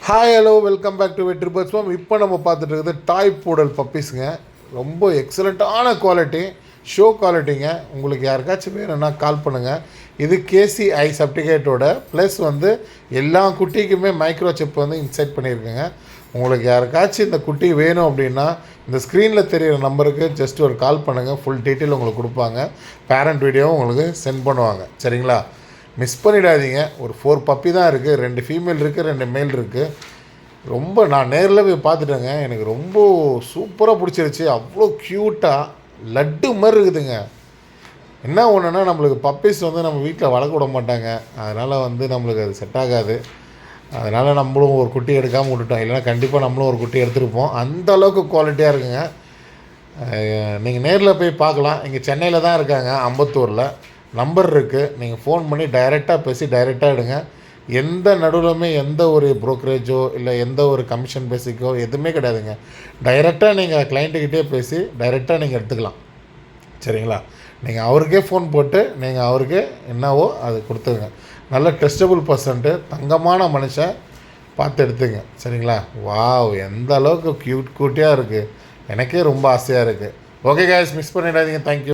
Hi hello welcome back to Vetri birds farm. இப்போ நம்ம பார்த்துட்டு இருக்குது டாய் பூடல் பப்பீஸுங்க. ரொம்ப எக்ஸலண்ட்டான குவாலிட்டி, ஷோ குவாலிட்டிங்க. உங்களுக்கு யாருக்காச்சும் வேணும்னா கால் பண்ணுங்கள். இது கேசிஐ சர்டிஃபிகேட்டோட ப்ளஸ் எல்லா குட்டிக்குமே மைக்ரோ சிப் இன்சைட் பண்ணியிருக்குங்க. உங்களுக்கு யாருக்காச்சும் இந்த குட்டி வேணும் அப்படின்னா இந்த ஸ்க்ரீனில் தெரிகிற நம்பருக்கு ஜஸ்ட் ஒரு கால் பண்ணுங்கள். ஃபுல் டீட்டெயில் உங்களுக்கு கொடுப்பாங்க. பேரண்ட் வீடியோவும் உங்களுக்கு சென்ட் பண்ணுவாங்க. சரிங்களா? மிஸ் பண்ணிடாதீங்க. ஒரு 4 பப்பி தான் இருக்குது. 2 ஃபீமேல் இருக்குது, 2 மேல் இருக்குது. ரொம்ப நான் நேரில் போய் பார்த்துட்டேங்க. எனக்கு ரொம்ப சூப்பராக பிடிச்சிருச்சு. அவ்வளோ க்யூட்டாக லட்டு மாதிரி இருக்குதுங்க. என்ன ஒன்றுனா நம்மளுக்கு பப்பீஸ் நம்ம வீட்டில் வளர்க்க விட மாட்டாங்க. அதனால் நம்மளுக்கு அது செட் ஆகாது. அதனால் நம்மளும் ஒரு குட்டி எடுக்காமல் விட்டுட்டோம். இல்லைனா கண்டிப்பாக நம்மளும் ஒரு குட்டி எடுத்துருப்போம். அந்த அளவுக்கு குவாலிட்டியாக இருக்குங்க. நீங்கள் நேரில் போய் பார்க்கலாம். இங்கே சென்னையில் தான் இருக்காங்க, அம்பத்தூரில். நம்பர் இருக்குது. நீங்கள் ஃபோன் பண்ணி டைரெக்டாக பேசி டைரெக்டாக எடுங்க. எந்த நடுவிலுமே எந்த ஒரு ப்ரோக்கரேஜோ இல்லை எந்த ஒரு கமிஷன் பேசிக்கோ எதுவுமே கிடையாதுங்க. டைரெக்டாக நீங்கள் கிளைண்ட்டுக்கிட்டே பேசி டைரெக்டாக நீங்கள் எடுத்துக்கலாம். சரிங்களா? நீங்கள் அவருக்கே ஃபோன் போட்டு நீங்கள் அவருக்கு என்னவோ அது கொடுத்துருங்க. நல்ல டெஸ்டபுள் பர்சன்ட்டு, தங்கமான மனுஷன் பார்த்து எடுத்துங்க. சரிங்களா? வாவ், எந்த அளவுக்கு க்யூட்டியாக இருக்குது. எனக்கே ரொம்ப ஆசையாக இருக்குது. ஓகே கைஸ், மிஸ் பண்ணிடாதீங்க. தேங்க்யூ.